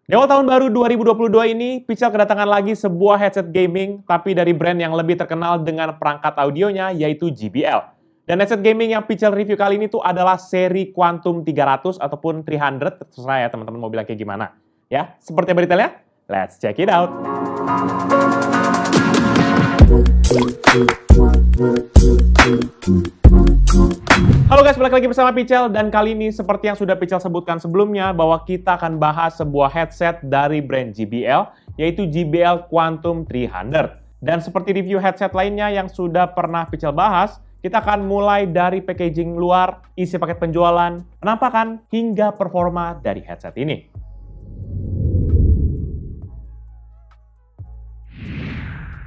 Di awal tahun baru 2022 ini, Pichel kedatangan lagi sebuah headset gaming, tapi dari brand yang lebih terkenal dengan perangkat audionya, yaitu JBL. Dan headset gaming yang Pichel review kali ini tuh adalah seri Quantum 300 ataupun 300, terserah ya teman-teman mau bilang kayak gimana. Ya, seperti apa detailnya? Let's check it out! Halo guys, balik lagi bersama Pichel, dan kali ini seperti yang sudah Pichel sebutkan sebelumnya bahwa kita akan bahas sebuah headset dari brand JBL, yaitu JBL Quantum 300. Dan seperti review headset lainnya yang sudah pernah Pichel bahas, kita akan mulai dari packaging luar, isi paket penjualan, penampakan, hingga performa dari headset ini.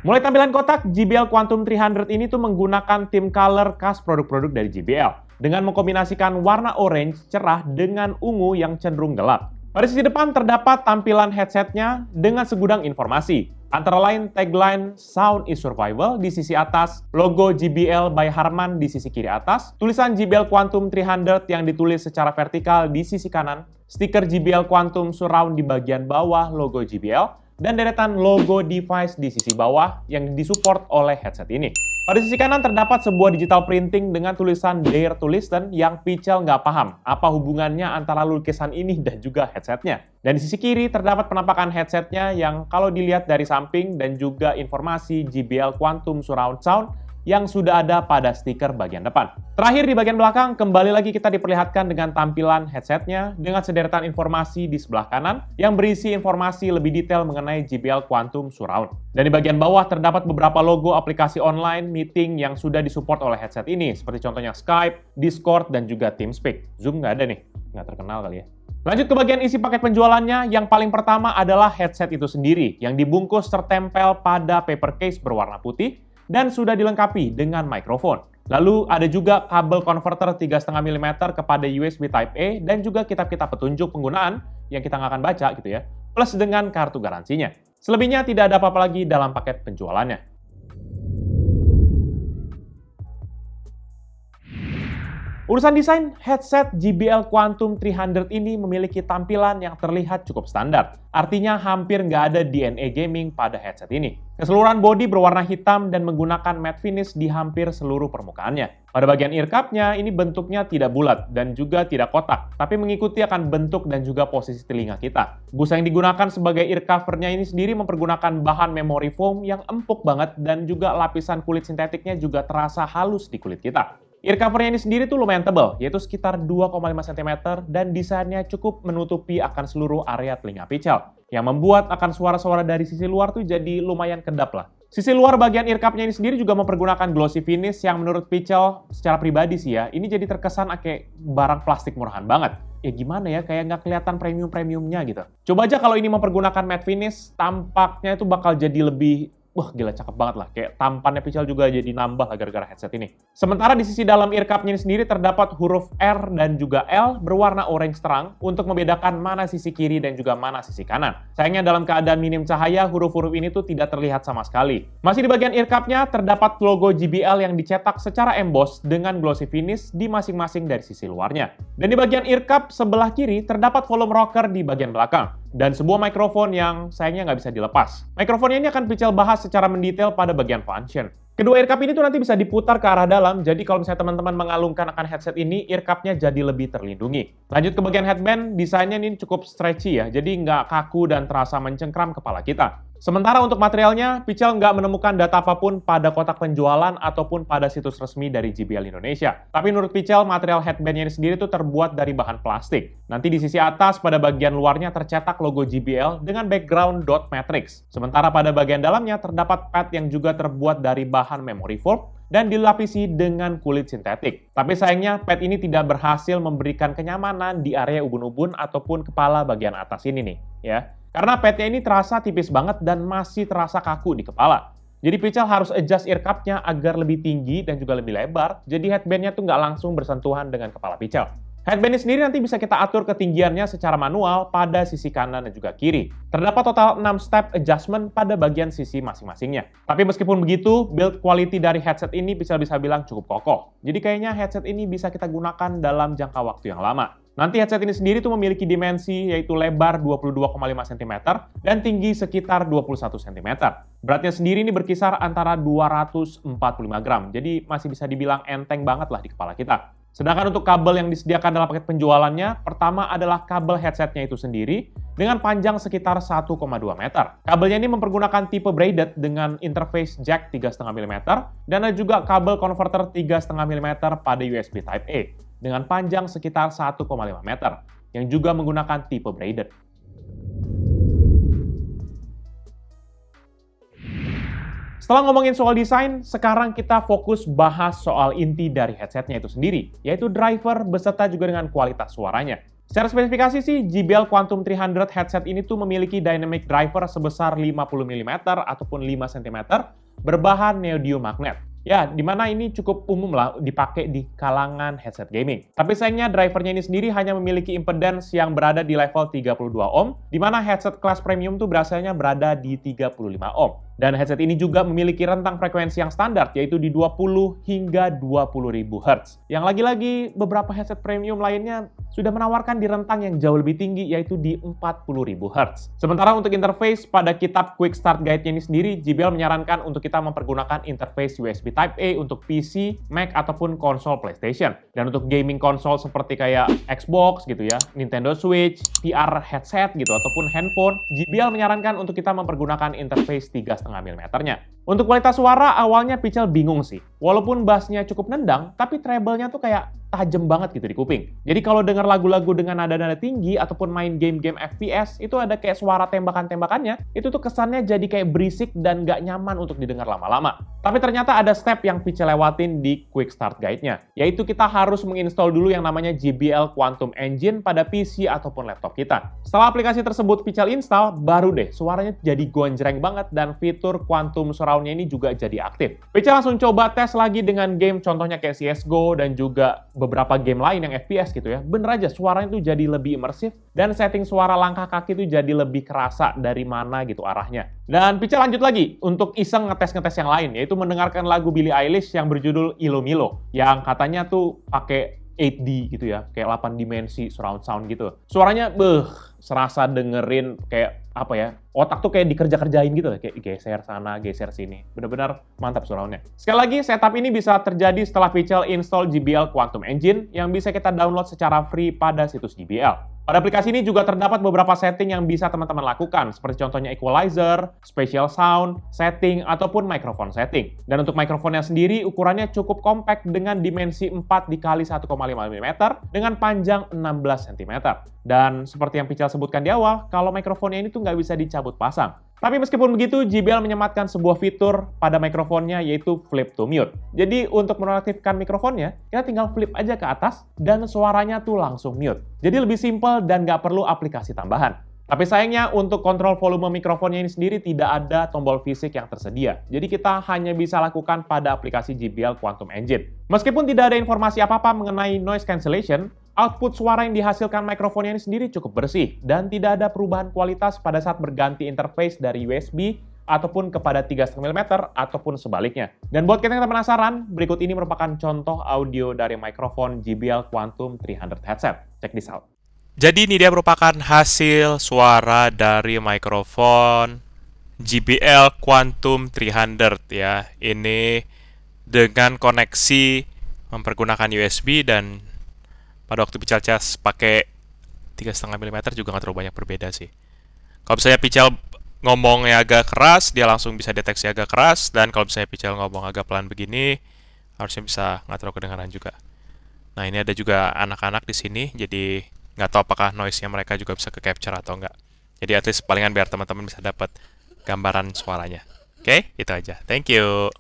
Mulai tampilan kotak, JBL Quantum 300 ini tuh menggunakan theme color khas produk-produk dari JBL dengan mengkombinasikan warna orange cerah dengan ungu yang cenderung gelap. Pada sisi depan terdapat tampilan headsetnya dengan segudang informasi, antara lain tagline "Sound is Survival" di sisi atas, logo JBL by Harman di sisi kiri atas, tulisan JBL Quantum 300 yang ditulis secara vertikal di sisi kanan, stiker JBL Quantum Surround di bagian bawah logo JBL, dan deretan logo device di sisi bawah yang disupport oleh headset ini. Pada sisi kanan terdapat sebuah digital printing dengan tulisan Dare to Listen yang Pichel nggak paham apa hubungannya antara lukisan ini dan juga headsetnya. Dan di sisi kiri terdapat penampakan headsetnya yang kalau dilihat dari samping dan juga informasi JBL Quantum Surround Sound yang sudah ada pada stiker bagian depan. Terakhir di bagian belakang, kembali lagi kita diperlihatkan dengan tampilan headsetnya dengan sederetan informasi di sebelah kanan yang berisi informasi lebih detail mengenai JBL Quantum Surround. Dan di bagian bawah terdapat beberapa logo aplikasi online meeting yang sudah disupport oleh headset ini, seperti contohnya Skype, Discord, dan juga TeamSpeak. Zoom nggak ada nih, nggak terkenal kali ya. Lanjut ke bagian isi paket penjualannya, yang paling pertama adalah headset itu sendiri, yang dibungkus tertempel pada paper case berwarna putih, dan sudah dilengkapi dengan mikrofon. Lalu ada juga kabel converter 3,5 mm kepada USB Type-A dan juga kitab-kitab petunjuk penggunaan yang kita nggak akan baca gitu ya, plus dengan kartu garansinya. Selebihnya tidak ada apa-apa lagi dalam paket penjualannya. Urusan desain, headset JBL Quantum 300 ini memiliki tampilan yang terlihat cukup standar. Artinya hampir nggak ada DNA gaming pada headset ini. Keseluruhan bodi berwarna hitam dan menggunakan matte finish di hampir seluruh permukaannya. Pada bagian ear cup-nya, ini bentuknya tidak bulat dan juga tidak kotak, tapi mengikuti akan bentuk dan juga posisi telinga kita. Busa yang digunakan sebagai ear cover-nya ini sendiri mempergunakan bahan memory foam yang empuk banget dan juga lapisan kulit sintetiknya juga terasa halus di kulit kita. Ear cover-nya ini sendiri tuh lumayan tebal, yaitu sekitar 2,5 cm dan desainnya cukup menutupi akan seluruh area telinga Pichel, yang membuat akan suara-suara dari sisi luar tuh jadi lumayan kedap lah. Sisi luar bagian ear cup-nya ini sendiri juga mempergunakan glossy finish yang menurut Pichel secara pribadi sih ya, ini jadi terkesan kayak barang plastik murahan banget. Ya gimana ya, kayak nggak kelihatan premium-premiumnya gitu. Coba aja kalau ini mempergunakan matte finish, tampaknya itu bakal jadi lebih wah gila cakep banget lah, kayak tampannya Pichel juga jadi nambah lah gara-gara headset ini. Sementara di sisi dalam ear cup-nya ini sendiri terdapat huruf R dan juga L berwarna orange terang untuk membedakan mana sisi kiri dan juga mana sisi kanan. Sayangnya dalam keadaan minim cahaya, huruf-huruf ini tuh tidak terlihat sama sekali. Masih di bagian ear cup-nya terdapat logo JBL yang dicetak secara emboss dengan glossy finish di masing-masing dari sisi luarnya. Dan di bagian ear cup sebelah kiri terdapat volume rocker di bagian belakang. Dan sebuah mikrofon yang sayangnya nggak bisa dilepas. Mikrofonnya ini akan Pichel bahas secara mendetail pada bagian function. Kedua ear cup ini tuh nanti bisa diputar ke arah dalam, jadi kalau misalnya teman-teman mengalungkan akan headset ini, ear cup-nya jadi lebih terlindungi. Lanjut ke bagian headband, desainnya ini cukup stretchy ya, jadi nggak kaku dan terasa mencengkram kepala kita. Sementara untuk materialnya, Pichel nggak menemukan data apapun pada kotak penjualan ataupun pada situs resmi dari JBL Indonesia. Tapi menurut Pichel, material headband-nya ini sendiri tuh terbuat dari bahan plastik. Nanti di sisi atas pada bagian luarnya tercetak logo JBL dengan background dot matrix. Sementara pada bagian dalamnya terdapat pad yang juga terbuat dari bahan memory foam dan dilapisi dengan kulit sintetik. Tapi sayangnya pad ini tidak berhasil memberikan kenyamanan di area ubun-ubun ataupun kepala bagian atas ini nih, ya. Karena padnya ini terasa tipis banget dan masih terasa kaku di kepala. Jadi Pichel harus adjust ear cup-nya agar lebih tinggi dan juga lebih lebar, jadi headband-nya tuh nggak langsung bersentuhan dengan kepala Pichel. Headband ini sendiri nanti bisa kita atur ketinggiannya secara manual pada sisi kanan dan juga kiri. Terdapat total 6 step adjustment pada bagian sisi masing-masingnya. Tapi meskipun begitu, build quality dari headset ini bisa bilang cukup kokoh. Jadi kayaknya headset ini bisa kita gunakan dalam jangka waktu yang lama. Nanti headset ini sendiri tuh memiliki dimensi yaitu lebar 22,5 cm dan tinggi sekitar 21 cm. Beratnya sendiri ini berkisar antara 245 gram, jadi masih bisa dibilang enteng banget lah di kepala kita. Sedangkan untuk kabel yang disediakan dalam paket penjualannya, pertama adalah kabel headsetnya itu sendiri dengan panjang sekitar 1,2 meter. Kabelnya ini mempergunakan tipe braided dengan interface jack 3,5 mm dan ada juga kabel converter 3,5 mm pada USB Type-A dengan panjang sekitar 1,5 meter yang juga menggunakan tipe braided. Setelah ngomongin soal desain, sekarang kita fokus bahas soal inti dari headsetnya itu sendiri, yaitu driver beserta juga dengan kualitas suaranya. Secara spesifikasi sih, JBL Quantum 300 headset ini tuh memiliki dynamic driver sebesar 50 mm ataupun 5 cm berbahan neodymium magnet. Ya, dimana ini cukup umum lah dipakai di kalangan headset gaming. Tapi sayangnya drivernya ini sendiri hanya memiliki impedance yang berada di level 32 ohm, dimana headset kelas premium tuh biasanya berada di 35 ohm. Dan headset ini juga memiliki rentang frekuensi yang standar, yaitu di 20 hingga 20.000 Hz. Yang lagi-lagi, beberapa headset premium lainnya sudah menawarkan di rentang yang jauh lebih tinggi, yaitu di 40.000 Hz. Sementara untuk interface, pada kitab Quick Start Guide-nya ini sendiri, JBL menyarankan untuk kita mempergunakan interface USB Type-A untuk PC, Mac, ataupun konsol PlayStation. Dan untuk gaming konsol seperti kayak Xbox gitu ya, Nintendo Switch, VR headset gitu, ataupun handphone, JBL menyarankan untuk kita mempergunakan interface 3,5 mm-nya. Untuk kualitas suara, awalnya Pichel bingung sih. Walaupun bassnya cukup nendang, tapi treble-nya tuh kayak tajam banget gitu di kuping. Jadi kalau dengar lagu-lagu dengan nada-nada tinggi ataupun main game-game FPS, itu ada kayak suara tembakan-tembakannya, itu tuh kesannya jadi kayak berisik dan nggak nyaman untuk didengar lama-lama. Tapi ternyata ada step yang Pichel lewatin di Quick Start Guide-nya, yaitu kita harus menginstall dulu yang namanya JBL Quantum Engine pada PC ataupun laptop kita. Setelah aplikasi tersebut Pichel install, baru deh suaranya jadi gonjreng banget dan fitur Quantum Surround-nya ini juga jadi aktif. Pichel langsung coba tes lagi dengan game contohnya kayak CSGO dan juga beberapa game lain yang FPS gitu ya. Bener aja suaranya tuh jadi lebih imersif dan setting suara langkah kaki tuh jadi lebih kerasa dari mana gitu arahnya. Dan Pichel lanjut lagi untuk iseng ngetes-ngetes yang lain, yaitu mendengarkan lagu Billie Eilish yang berjudul Ilo Milo, yang katanya tuh pakai 8D gitu ya, kayak 8 dimensi surround sound gitu. Suaranya serasa dengerin kayak apa ya, otak tuh kayak dikerja-kerjain gitu, kayak geser sana, geser sini. Bener-bener mantap surroundnya. Sekali lagi, setup ini bisa terjadi setelah Pichel install JBL Quantum Engine yang bisa kita download secara free pada situs JBL. Pada aplikasi ini juga terdapat beberapa setting yang bisa teman-teman lakukan, seperti contohnya equalizer, spatial sound, setting, ataupun microphone setting. Dan untuk mikrofonnya sendiri, ukurannya cukup compact dengan dimensi 4 x 1,5 mm dengan panjang 16 cm. Dan seperti yang Pichel sebutkan di awal, kalau mikrofonnya ini tuh nggak bisa dicabut pasang. Tapi meskipun begitu, JBL menyematkan sebuah fitur pada mikrofonnya yaitu flip to mute. Jadi untuk menonaktifkan mikrofonnya, kita tinggal flip aja ke atas dan suaranya tuh langsung mute. Jadi lebih simpel dan nggak perlu aplikasi tambahan. Tapi sayangnya untuk kontrol volume mikrofonnya ini sendiri tidak ada tombol fisik yang tersedia. Jadi kita hanya bisa lakukan pada aplikasi JBL Quantum Engine. Meskipun tidak ada informasi apa-apa mengenai noise cancellation, output suara yang dihasilkan mikrofonnya ini sendiri cukup bersih dan tidak ada perubahan kualitas pada saat berganti interface dari USB ataupun kepada 3,5 mm ataupun sebaliknya. Dan buat kita yang penasaran, berikut ini merupakan contoh audio dari mikrofon JBL Quantum 300 headset. Check this out. Jadi ini dia merupakan hasil suara dari mikrofon JBL Quantum 300 ya. Ini dengan koneksi mempergunakan USB dan pada waktu Pichel cas pakai 3,5 mm juga nggak terlalu banyak berbeda sih. Kalau misalnya Pichel ngomongnya agak keras, dia langsung bisa deteksi agak keras. Dan kalau misalnya Pichel ngomong agak pelan begini, harusnya bisa nggak terlalu kedengaran juga. Nah ini ada juga anak-anak di sini, jadi nggak tahu apakah noise-nya mereka juga bisa ke-capture atau nggak. Jadi at least palingan biar teman-teman bisa dapat gambaran suaranya. Oke, itu aja. Thank you.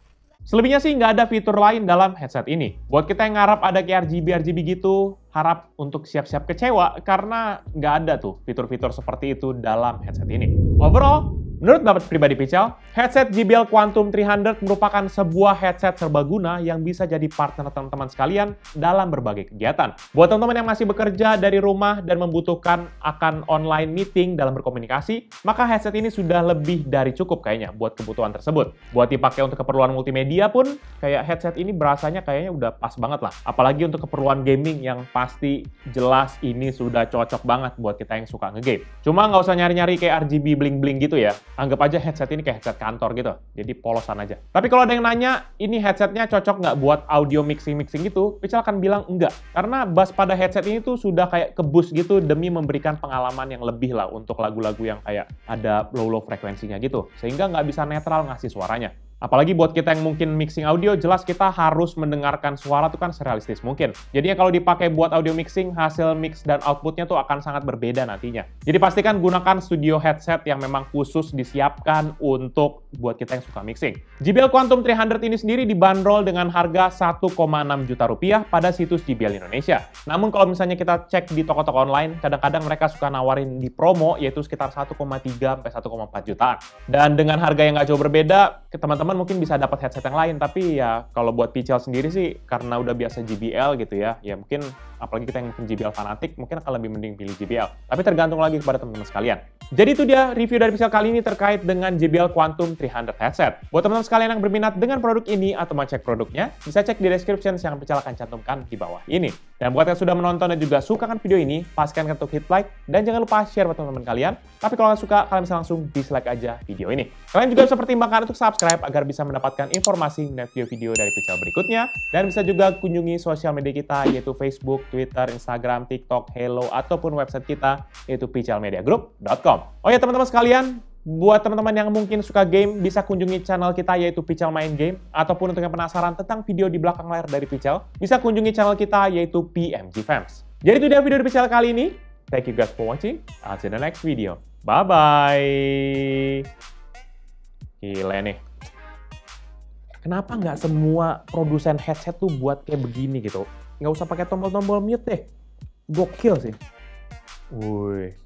Selebihnya sih nggak ada fitur lain dalam headset ini. Buat kita yang ngarap ada kayak RGB gitu, harap untuk siap-siap kecewa karena nggak ada tuh fitur-fitur seperti itu dalam headset ini. Overall, Menurut pendapat pribadi Pichel, headset JBL Quantum 300 merupakan sebuah headset serbaguna yang bisa jadi partner teman-teman sekalian dalam berbagai kegiatan. Buat teman-teman yang masih bekerja dari rumah dan membutuhkan akan online meeting dalam berkomunikasi, maka headset ini sudah lebih dari cukup kayaknya buat kebutuhan tersebut. Buat dipakai untuk keperluan multimedia pun, kayak headset ini berasanya kayaknya udah pas banget lah. Apalagi untuk keperluan gaming yang pasti jelas ini sudah cocok banget buat kita yang suka nge-game. Cuma nggak usah nyari-nyari kayak RGB bling-bling gitu ya. Anggap aja headset ini kayak headset kantor gitu, jadi polosan aja. Tapi kalau ada yang nanya, ini headsetnya cocok nggak buat audio mixing-mixing gitu, Pichel akan bilang enggak. Karena bass pada headset ini tuh sudah kayak kebus gitu demi memberikan pengalaman yang lebih lah untuk lagu-lagu yang kayak ada low-low frekuensinya gitu. Sehingga nggak bisa netral ngasih suaranya. Apalagi buat kita yang mungkin mixing audio, jelas kita harus mendengarkan suara tuh kan serealistis mungkin. Jadinya kalau dipakai buat audio mixing, hasil mix dan outputnya tuh akan sangat berbeda nantinya. Jadi pastikan gunakan studio headset yang memang khusus disiapkan untuk buat kita yang suka mixing. JBL Quantum 300 ini sendiri dibanderol dengan harga 1,6 juta rupiah pada situs JBL Indonesia. Namun kalau misalnya kita cek di toko-toko online, kadang-kadang mereka suka nawarin di promo yaitu sekitar 1,3 sampai 1,4 jutaan. Dan dengan harga yang nggak jauh berbeda, teman-teman mungkin bisa dapat headset yang lain, tapi ya kalau buat Pichel sendiri sih karena udah biasa JBL gitu ya mungkin apalagi kita yang mungkin JBL fanatik mungkin akan lebih mending pilih JBL. Tapi tergantung lagi kepada teman-teman sekalian. Jadi itu dia review dari Pichel kali ini terkait dengan JBL Quantum 300 headset. Buat teman-teman sekalian yang berminat dengan produk ini atau mau cek produknya, bisa cek di description yang Pichel akan cantumkan di bawah ini. Dan buat yang sudah menonton dan juga suka kan video ini, pastikan untuk hit like dan jangan lupa share buat teman-teman kalian. Tapi kalau nggak suka, kalian bisa langsung dislike aja video ini. Kalian juga bisa pertimbangkan untuk subscribe agar bisa mendapatkan informasi dan video-video dari Pichel berikutnya. Dan bisa juga kunjungi sosial media kita yaitu Facebook, Twitter, Instagram, TikTok, Hello, ataupun website kita yaitu pichelmediagroup.com. Oh ya teman-teman sekalian, buat teman-teman yang mungkin suka game, bisa kunjungi channel kita yaitu Pichel Main Game. Ataupun untuk yang penasaran tentang video di belakang layar dari Pichel, bisa kunjungi channel kita yaitu PMG Fans. Jadi itu dia video dari Pichel kali ini. Thank you guys for watching. I'll see you in the next video. Bye-bye. Gila nih. Kenapa nggak semua produsen headset tuh buat kayak begini gitu? Nggak usah pakai tombol-tombol mute deh. Gokil sih. Wuih.